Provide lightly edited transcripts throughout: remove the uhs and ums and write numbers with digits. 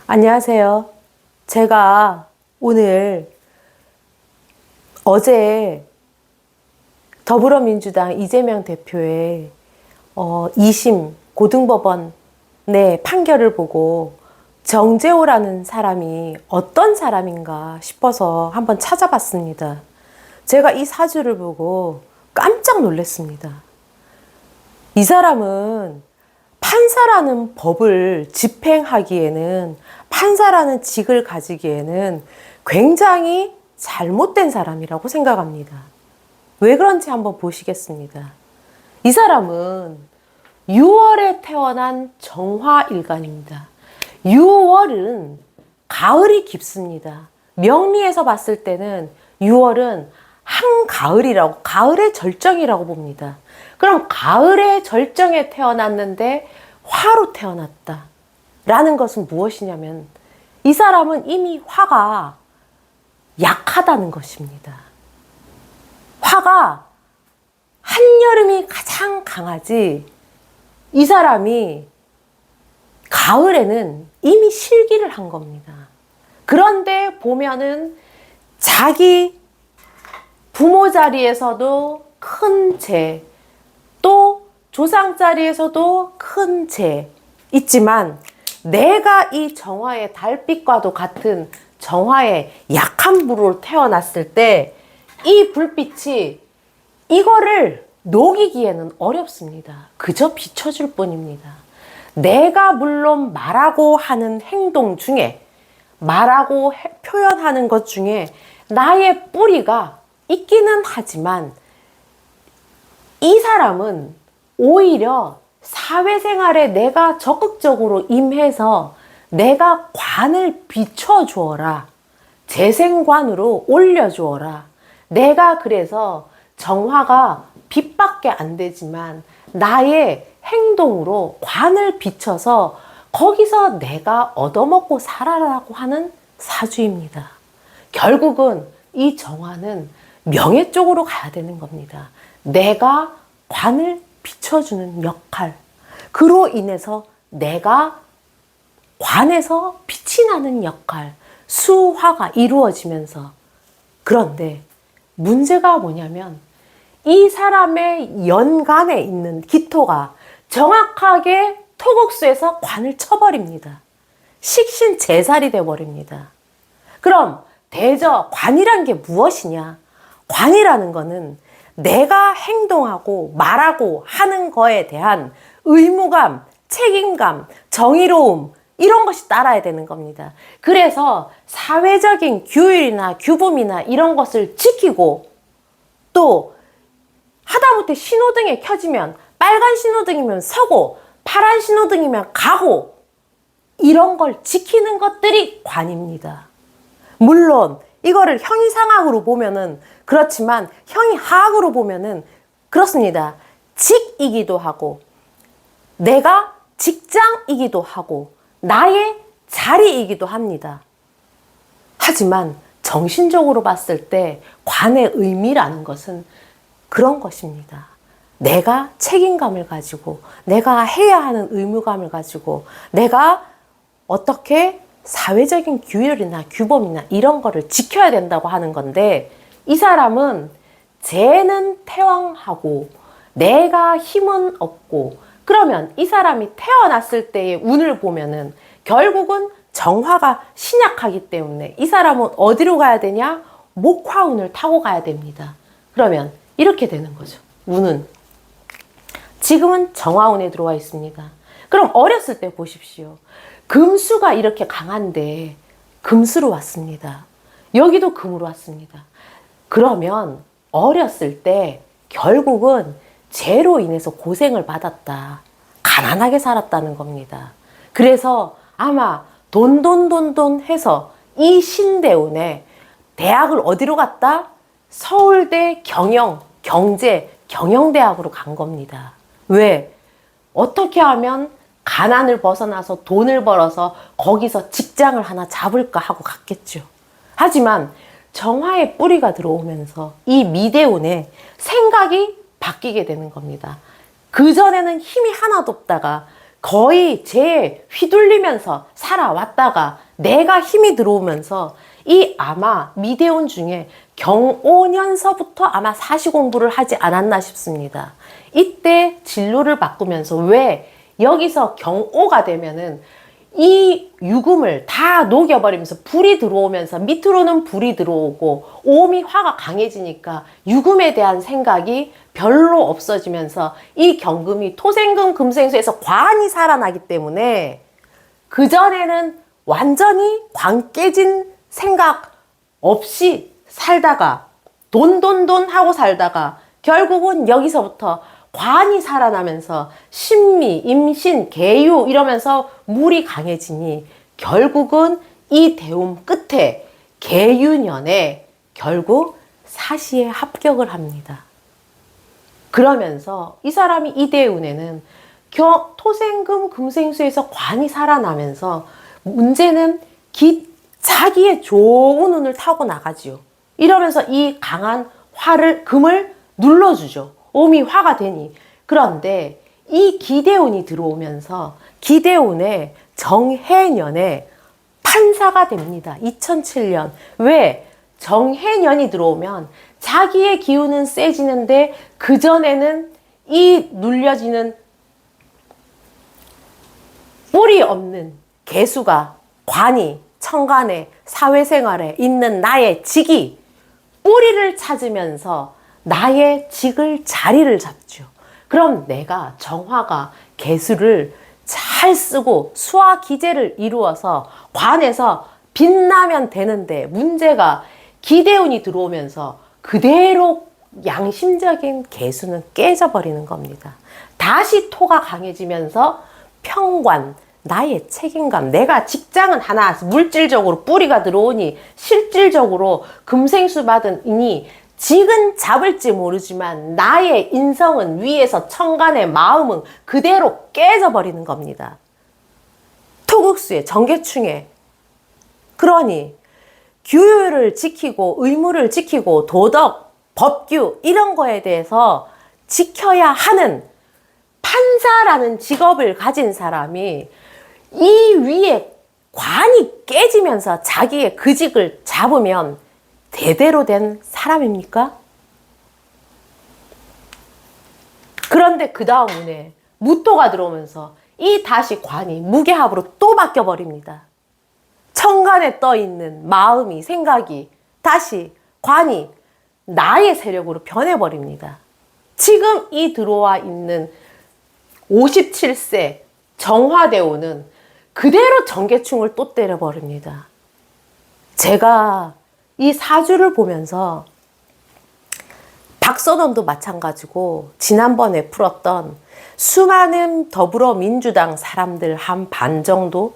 안녕하세요. 제가 오늘 어제 더불어민주당 이재명 대표의 2심 고등법원의 판결을 보고 정재호라는 사람이 어떤 사람인가 싶어서 한번 찾아봤습니다. 제가 이 사주를 보고 깜짝 놀랐습니다. 이 사람은 판사라는 법을 집행하기에는, 판사라는 직을 가지기에는 굉장히 잘못된 사람이라고 생각합니다. 왜 그런지 한번 보시겠습니다. 이 사람은 6월에 태어난 정화일간입니다. 6월은 가을이 깊습니다. 명리에서 봤을 때는 6월은 한가을이라고, 가을의 절정이라고 봅니다. 그럼 가을의 절정에 태어났는데 화로 태어났다 라는 것은 무엇이냐면, 이 사람은 이미 화가 약하다는 것입니다. 화가 한여름이 가장 강하지, 이 사람이 가을에는 이미 실기를 한 겁니다. 그런데 보면은 자기 부모 자리에서도 큰 죄, 또 조상 자리에서도 큰 죄 있지만, 내가 이 정화의 달빛과도 같은 정화의 약한 불로 태어났을 때 이 불빛이 이거를 녹이기에는 어렵습니다. 그저 비춰줄 뿐입니다. 내가 물론 말하고 하는 행동 중에, 말하고 표현하는 것 중에 나의 뿌리가 있기는 하지만, 이 사람은 오히려 사회생활에 내가 적극적으로 임해서 내가 관을 비춰주어라, 재생관으로 올려주어라. 내가 그래서 정화가 빛밖에 안 되지만 나의 행동으로 관을 비춰서 거기서 내가 얻어먹고 살아라고 하는 사주입니다. 결국은 이 정화는 명예 쪽으로 가야 되는 겁니다. 내가 관을 비춰주는 역할, 그로 인해서 내가 관에서 빛이 나는 역할, 수화가 이루어지면서. 그런데 문제가 뭐냐면, 이 사람의 연간에 있는 기토가 정확하게 토국수에서 관을 쳐버립니다. 식신제살이 돼버립니다. 그럼 대저 관이란 게 무엇이냐? 관이라는 거는 내가 행동하고 말하고 하는 거에 대한 의무감, 책임감, 정의로움, 이런 것이 따라야 되는 겁니다. 그래서 사회적인 규율이나 규범이나 이런 것을 지키고, 또 하다못해 신호등에 켜지면 빨간 신호등이면 서고 파란 신호등이면 가고, 이런 걸 지키는 것들이 관입니다. 물론 이거를 형이상학으로 보면은 그렇지만, 형이하학으로 보면은 그렇습니다. 직이기도 하고, 내가 직장이기도 하고, 나의 자리이기도 합니다. 하지만 정신적으로 봤을 때 관의 의미라는 것은 그런 것입니다. 내가 책임감을 가지고, 내가 해야 하는 의무감을 가지고, 내가 어떻게 사회적인 규율이나 규범이나 이런 거를 지켜야 된다고 하는 건데, 이 사람은 재는 태왕하고 내가 힘은 없고, 그러면 이 사람이 태어났을 때의 운을 보면은 결국은 정화가 신약하기 때문에 이 사람은 어디로 가야 되냐? 목화운을 타고 가야 됩니다. 그러면 이렇게 되는 거죠. 운은 지금은 정화운에 들어와 있습니다. 그럼 어렸을 때 보십시오. 금수가 이렇게 강한데 금수로 왔습니다. 여기도 금으로 왔습니다. 그러면 어렸을 때 결국은 죄로 인해서 고생을 받았다, 가난하게 살았다는 겁니다. 그래서 아마 돈 해서 이 신대운에 대학을 어디로 갔다? 서울대 경영대학으로 간 겁니다. 왜? 어떻게 하면 가난을 벗어나서 돈을 벌어서 거기서 직장을 하나 잡을까 하고 갔겠죠. 하지만 정화의 뿌리가 들어오면서 이 미대운에 생각이 바뀌게 되는 겁니다. 그전에는 힘이 하나도 없다가 거의 제 휘둘리면서 살아왔다가 내가 힘이 들어오면서 이 아마 미대운 중에 경오년서부터 아마 사시 공부를 하지 않았나 싶습니다. 이때 진로를 바꾸면서 왜 여기서 경오가 되면은 이 유금을 다 녹여버리면서 불이 들어오면서 밑으로는 불이 들어오고 오미 화가 강해지니까 유금에 대한 생각이 별로 없어지면서 이 경금이 토생금 금생수에서 관이 살아나기 때문에 그전에는 완전히 관 깨진 생각 없이 살다가 돈 하고 살다가 결국은 여기서부터 관이 살아나면서 신미, 임신, 계유 이러면서 물이 강해지니 결국은 이 대운 끝에 계유년에 결국 사시에 합격을 합니다. 그러면서 이 사람이 이 대운에는 토생금 금생수에서 관이 살아나면서 문제는 자기의 좋은 운을 타고 나가지요. 이러면서 이 강한 금을 눌러주죠. 오미 화가 되니. 그런데 이 기대운이 들어오면서 기대운에 정해년에 판사가 됩니다. 2007년. 왜? 정해년이 들어오면 자기의 기운은 세지는데 그전에는 이 눌려지는 뿌리 없는 개수가 관이 천간에 사회생활에 있는 나의 직이 뿌리를 찾으면서 나의 직을 자리를 잡죠. 그럼 내가 정화가 개수를 잘 쓰고 수화기재를 이루어서 관에서 빛나면 되는데 문제가 기대운이 들어오면서 그대로 양심적인 개수는 깨져버리는 겁니다. 다시 토가 강해지면서 평관, 나의 책임감, 내가 직장은 하나 물질적으로 뿌리가 들어오니 실질적으로 금생수 받은 이니 직은 잡을지 모르지만 나의 인성은 위에서 천간의 마음은 그대로 깨져버리는 겁니다. 토국수에 정계충에. 그러니 규율을 지키고 의무를 지키고 도덕, 법규 이런 거에 대해서 지켜야 하는 판사라는 직업을 가진 사람이 이 위에 관이 깨지면서 자기의 그 직을 잡으면 대대로 된 사람입니까? 그런데 그 다음 운에 무토가 들어오면서 이 다시 관이 무게합으로 또 바뀌어 버립니다. 천간에 떠 있는 마음이 생각이 다시 관이 나의 세력으로 변해버립니다. 지금 이 들어와 있는 57세 정화대운은 그대로 정계충을 또 때려버립니다. 제가 이 사주를 보면서 박선원도 마찬가지고 지난번에 풀었던 수많은 더불어민주당 사람들 한 반 정도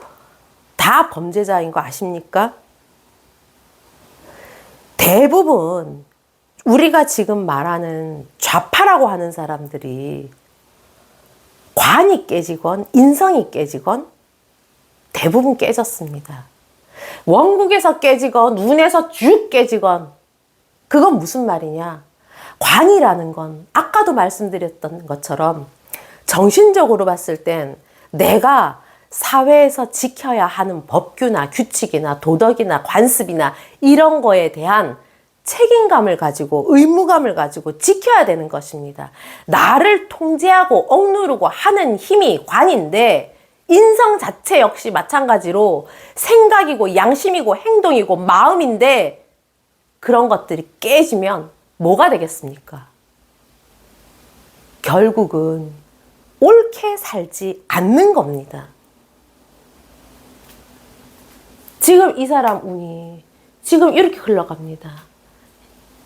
다 범죄자인 거 아십니까? 대부분 우리가 지금 말하는 좌파라고 하는 사람들이 관이 깨지건 인성이 깨지건 대부분 깨졌습니다. 원국에서 깨지건 운에서 쭉 깨지건 그건 무슨 말이냐? 관이라는 건 아까도 말씀드렸던 것처럼 정신적으로 봤을 땐 내가 사회에서 지켜야 하는 법규나 규칙이나 도덕이나 관습이나 이런 거에 대한 책임감을 가지고 의무감을 가지고 지켜야 되는 것입니다. 나를 통제하고 억누르고 하는 힘이 관인데 인성 자체 역시 마찬가지로 생각이고 양심이고 행동이고 마음인데 그런 것들이 깨지면 뭐가 되겠습니까? 결국은 옳게 살지 않는 겁니다. 지금 이 사람 운이 지금 이렇게 흘러갑니다.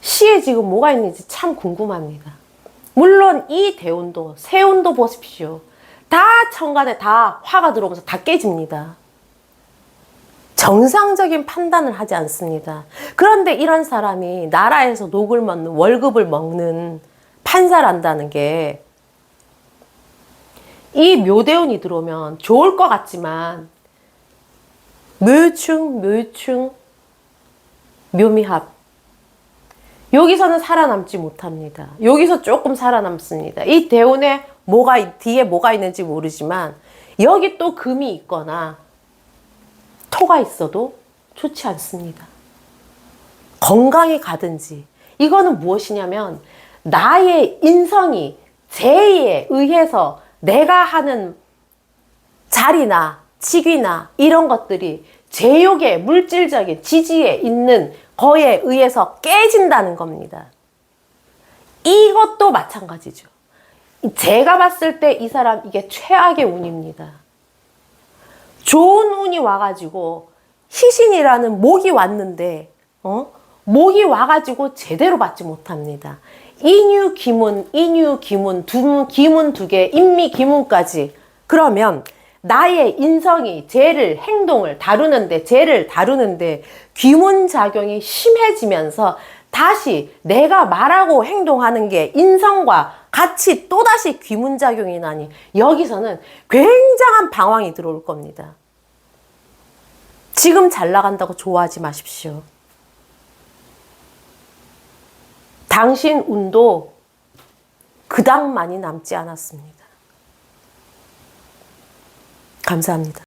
시에 지금 뭐가 있는지 참 궁금합니다. 물론 이 대운도 세운도 보십시오. 다 천간에 다 화가 들어오면서 다 깨집니다. 정상적인 판단을 하지 않습니다. 그런데 이런 사람이 나라에서 녹을 먹는 월급을 먹는 판사란다는 게 이 묘대운이 들어오면 좋을 것 같지만 묘충 묘미합 여기서는 살아남지 못합니다. 여기서 조금 살아남습니다. 이 대운에 뒤에 뭐가 있는지 모르지만 여기 또 금이 있거나 표가 있어도 좋지 않습니다. 건강이 가든지. 이거는 무엇이냐면 나의 인성이 재에 의해서 내가 하는 자리나 직위나 이런 것들이 제욕의 물질적인 지지에 있는 거에 의해서 깨진다는 겁니다. 이것도 마찬가지죠. 제가 봤을 때 이 사람 이게 최악의 운입니다. 좋은 운이 와가지고 희신이라는 목이 왔는데 목이 와가지고 제대로 받지 못합니다. 인유, 기문, 인유, 기문, 기문 두 개, 인미, 기문까지. 그러면 나의 인성이 죄를, 행동을 다루는데, 죄를 다루는데 귀문작용이 심해지면서 다시 내가 말하고 행동하는 게 인성과 같이 또다시 귀문작용이 나니 여기서는 굉장한 방황이 들어올 겁니다. 지금 잘 나간다고 좋아하지 마십시오. 당신 운도 그닥 많이 남지 않았습니다. 감사합니다.